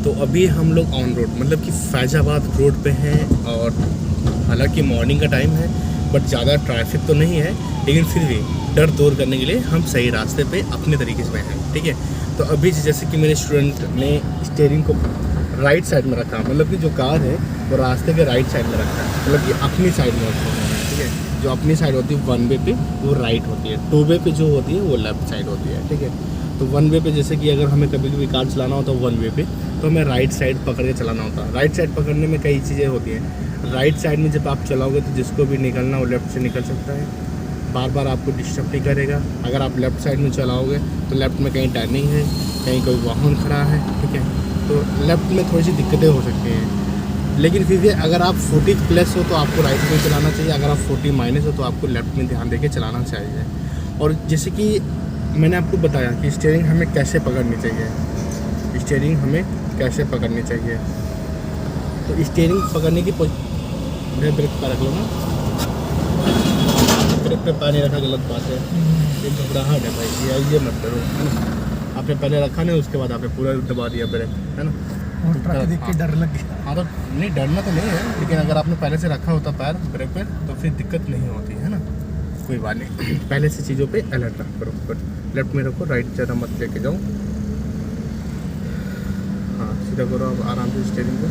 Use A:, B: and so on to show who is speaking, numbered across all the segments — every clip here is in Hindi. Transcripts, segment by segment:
A: तो अभी हम लोग ऑन रोड मतलब कि फैजाबाद रोड पे हैं, और हालांकि मॉर्निंग का टाइम है बट ज़्यादा ट्रैफिक तो नहीं है, लेकिन फिर भी डर दूर करने के लिए हम सही रास्ते पे अपने तरीके से हैं। ठीक है, तो अभी जैसे कि मेरे स्टूडेंट ने स्टीयरिंग को राइट साइड में रखा, मतलब कि जो कार है वो रास्ते के राइट साइड में रखा है, मतलब कि अपनी साइड में रखा है। ठीक है, जो अपनी साइड होती है 1 वे पे वो राइट होती है, 2 वे पे जो होती है वो लेफ्ट साइड होती है। ठीक है, तो 1 वे पे जैसे कि अगर हमें कभी कभी कार चलाना होता है 1 वे पे, तो हमें राइट साइड पकड़ के चलाना होता है। राइट साइड पकड़ने में कई चीज़ें होती हैं। राइट साइड में जब आप चलाओगे तो जिसको भी निकलना वो लेफ़्ट से निकल सकता है, बार बार आपको डिस्टर्ब नहीं करेगा। अगर आप लेफ़्ट साइड में चलाओगे तो लेफ़्ट में कहीं टर्निंग है, कहीं कोई वाहन खड़ा है, ठीक है, तो लेफ़्ट में थोड़ी सी दिक्कतें हो सकती हैं। लेकिन फिर भी अगर आप 40 प्लस हो तो आपको राइट में चलाना चाहिए, अगर आप 40 माइनस हो तो आपको लेफ़्ट में ध्यान देके चलाना चाहिए। और जैसे कि मैंने आपको बताया कि स्टीयरिंग हमें कैसे पकड़नी चाहिए, स्टीयरिंग हमें कैसे पकड़नी चाहिए। तो स्टीयरिंग पकड़ने की ब्रेक पर रख लो ना, ब्रेक पे पानी रखा गलत बात है, ये घबराहट है भाई, ये मत करो, है ना। आपने पहले रखा नहीं, उसके बाद आपने पूरा दबा दिया ब्रेक, है ना।
B: और ट्रक देख के डर लग गया।
A: हाँ, तो नहीं डरना तो नहीं है, लेकिन अगर आपने पहले से रखा होता पैर ब्रेक पे तो फिर दिक्कत नहीं होती है ना। कोई बात नहीं, पहले से चीज़ों पे अलर्ट रख करो। बट लेफ्ट में रखो, राइट ज़्यादा मत लेके जाओ। हाँ, सीधा करो अब आराम से स्टीयरिंग को।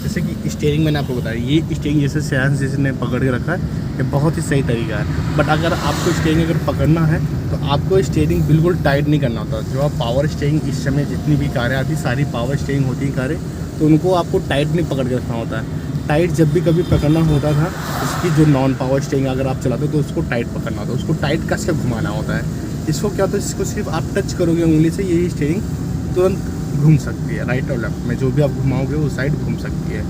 A: जैसे कि स्टीयरिंग मैंने आपको बताया, ये स्टीयरिंग जैसे सेंस जिसने पकड़ के रखा है, ये बहुत ही सही तरीका है। बट अगर आपको स्टीयरिंग अगर पकड़ना है तो आपको स्टीयरिंग बिल्कुल टाइट नहीं करना होता। जो आप पावर स्टीयरिंग इस समय जितनी भी कारें आती, सारी पावर स्टीयरिंग होती हैं कारें, तो उनको आपको टाइट नहीं पकड़ के रखना होता है। टाइट जब भी कभी पकड़ना होता था, उसकी जो नॉन पावर स्टीयरिंग अगर आप चलाते हो तो उसको टाइट पकड़ना होता है, उसको टाइट कस के घुमाना होता है। इसको क्या होता है, इसको सिर्फ आप टच करोगे उंगली से, यही स्टीयरिंग तुरंत घूम सकती है। राइट और लेफ्ट में जो भी आप घुमाओगे वो साइड घूम सकती है।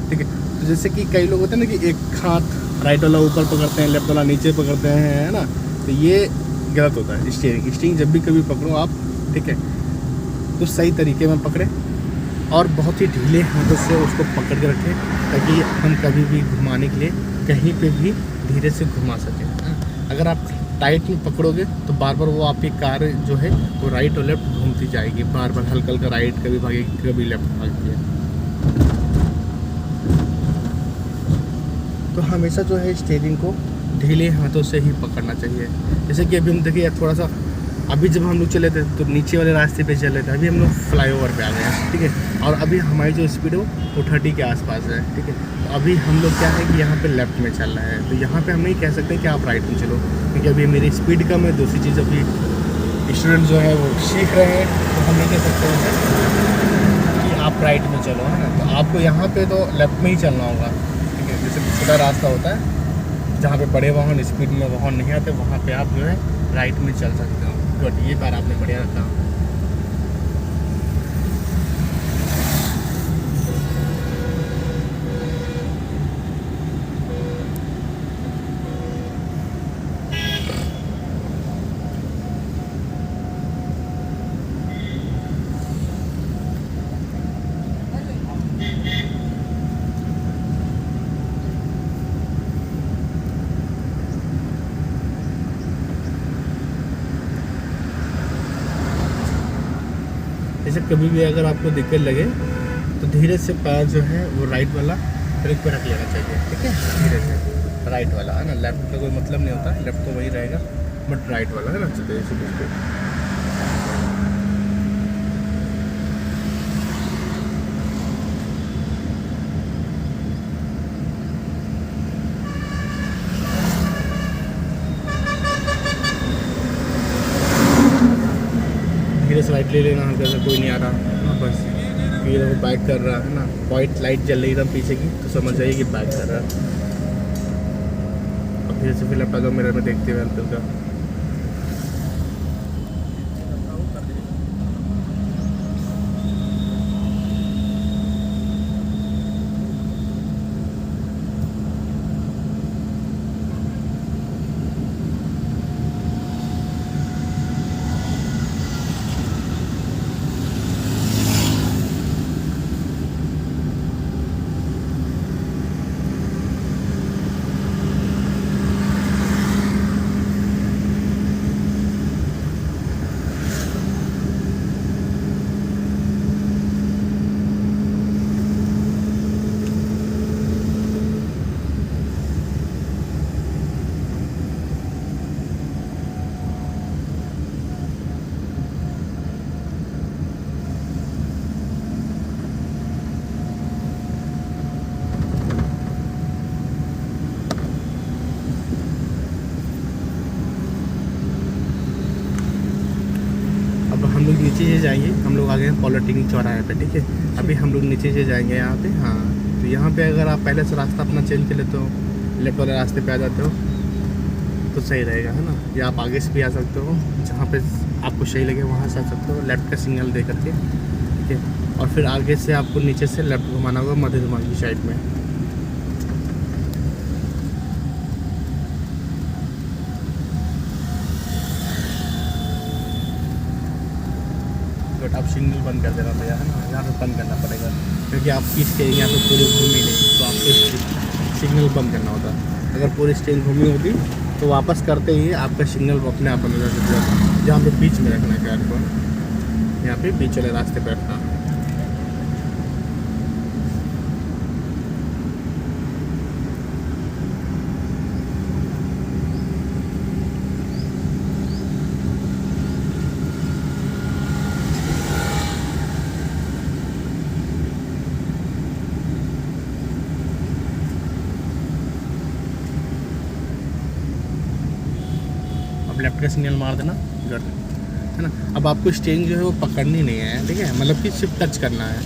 A: ठीक है, तो जैसे कि कई लोग होते हैं ना कि एक हाथ राइट वाला ऊपर पकड़ते हैं, लेफ्ट वाला नीचे पकड़ते हैं, है ना, तो ये गलत होता है। स्टीयरिंग जब भी कभी पकड़ो आप, ठीक है, तो सही तरीके में पकड़े और बहुत ही ढीले हाथों से उसको पकड़ के रखें, ताकि हम कभी भी घुमाने के लिए कहीं पे भी धीरे से घुमा सकें। अगर आप टाइट में पकड़ोगे तो बार बार वो आपकी कार जो है वो राइट और लेफ्ट घूमती जाएगी, बार बार हल्का हल्का राइट कभी भागेगी कभी लेफ्ट भागती है। तो हमेशा जो है स्टीयरिंग को ढीले हाथों से ही पकड़ना चाहिए। जैसे कि अभी हम देखिए थोड़ा सा, अभी जब हम लोग चले थे तो नीचे वाले रास्ते पे चल रहे थे, अभी हम लोग फ्लाईओवर पे आ गए हैं। ठीक है, और अभी हमारी जो स्पीड है वो 30 के आसपास है। ठीक है, तो अभी हम लोग क्या है कि यहाँ पे लेफ्ट में चल रहे हैं, तो यहाँ पे हम नहीं कह सकते कि आप राइट में चलो, क्योंकि अभी मेरी स्पीड कम है। दूसरी चीज़, अभी स्टूडेंट जो है वो सीख रहे हैं, तो हम नहीं कह सकते कि आप राइट में चलो, है ना। तो आपको यहाँ पर तो लेफ्ट में ही चलना होगा। ठीक है, जैसे छोटा रास्ता होता है जहाँ पे बड़े वाहन स्पीड में वाहन नहीं आते, वहाँ पे आप जो है राइट में चल सकते हो। गुड, ये पैर आपने बढ़िया रखा। जैसे कभी भी अगर आपको दिक्कत लगे तो धीरे से पैर जो है वो राइट वाला ब्रेक पे रख लेना चाहिए। ठीक है, धीरे से राइट वाला, है ना। लेफ्ट का कोई मतलब नहीं होता, लेफ्ट तो वही रहेगा, बट राइट वाला, है ना। चलिए इसे देखते हैं। धीरे से राइट ले लेना, हल्का सा, कोई नहीं आ रहा, हाँ बस। ये वो बाइक कर रहा है ना, वाइट लाइट जल रही है पीछे की, तो समझ जाइए कि बाइक कर रहा है। अब धीरे से फिर लेफ्ट आ जाओ मिरर में देखते हुए अंकल का। अब हम लोग नीचे से जाएंगे, हम लोग आ गए हैं पॉलिटेक्निक चौराहे पे, ठीक है। अभी हम लोग नीचे से जाएंगे यहाँ पे। हाँ, तो यहाँ पे अगर आप पहले से रास्ता अपना चेंज कर लेते हो, लेफ्ट वाले रास्ते पे आ जाते हो तो सही रहेगा, है ना। या आप आगे से भी आ सकते हो, जहाँ पे आपको सही लगे वहाँ से आ सकते हो, लेफ़्ट का सिग्नल दे करके, ठीक है। और फिर आगे से आपको नीचे से लेफ़्ट घुमाना होगा मधुबन की साइड में। बट आप सिग्नल बंद कर देना भैया, है ना, यहाँ पे बंद करना पड़ेगा, क्योंकि आपकी स्टेयरिंग यहाँ पे पूरी घूमी नहीं, तो आपको सिग्नल बंद करना होता। अगर पूरी स्टेयरिंग घूमी होती तो वापस करते ही आपका सिग्नल अपने आप बंद हो जाता। जहाँ पे बीच में रखना है कार को, यहाँ पे बीच वाले रास्ते पर रखना। लेफ्ट का सिग्नल मार देना, गुड, है ना। अब आपको स्टेयरिंग जो है वो पकड़नी नहीं है, ठीक है, मतलब कि सिर्फ टच करना है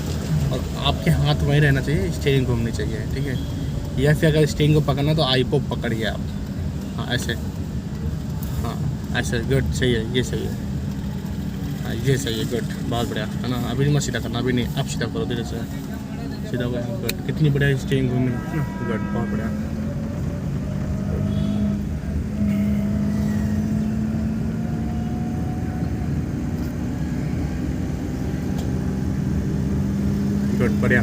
A: और आपके हाथ वहीं रहना चाहिए, स्टेयरिंग घूमनी चाहिए, ठीक है। या फिर अगर स्टेयरिंग को पकड़ना तो आई को पकड़िए आप, हाँ ऐसे, हाँ ऐसे, गुड, सही है, ये सही है, हाँ ये सही है, गुड, बहुत बढ़िया, है ना। अभी मत सीधा करना, अभी नहीं, आप सीधा करो धीरे से, सीधा हुआ, गुड, कितनी बढ़िया स्टेयरिंग घूमी, है ना, गुड, बहुत बढ़िया। गुड, बढ़िया।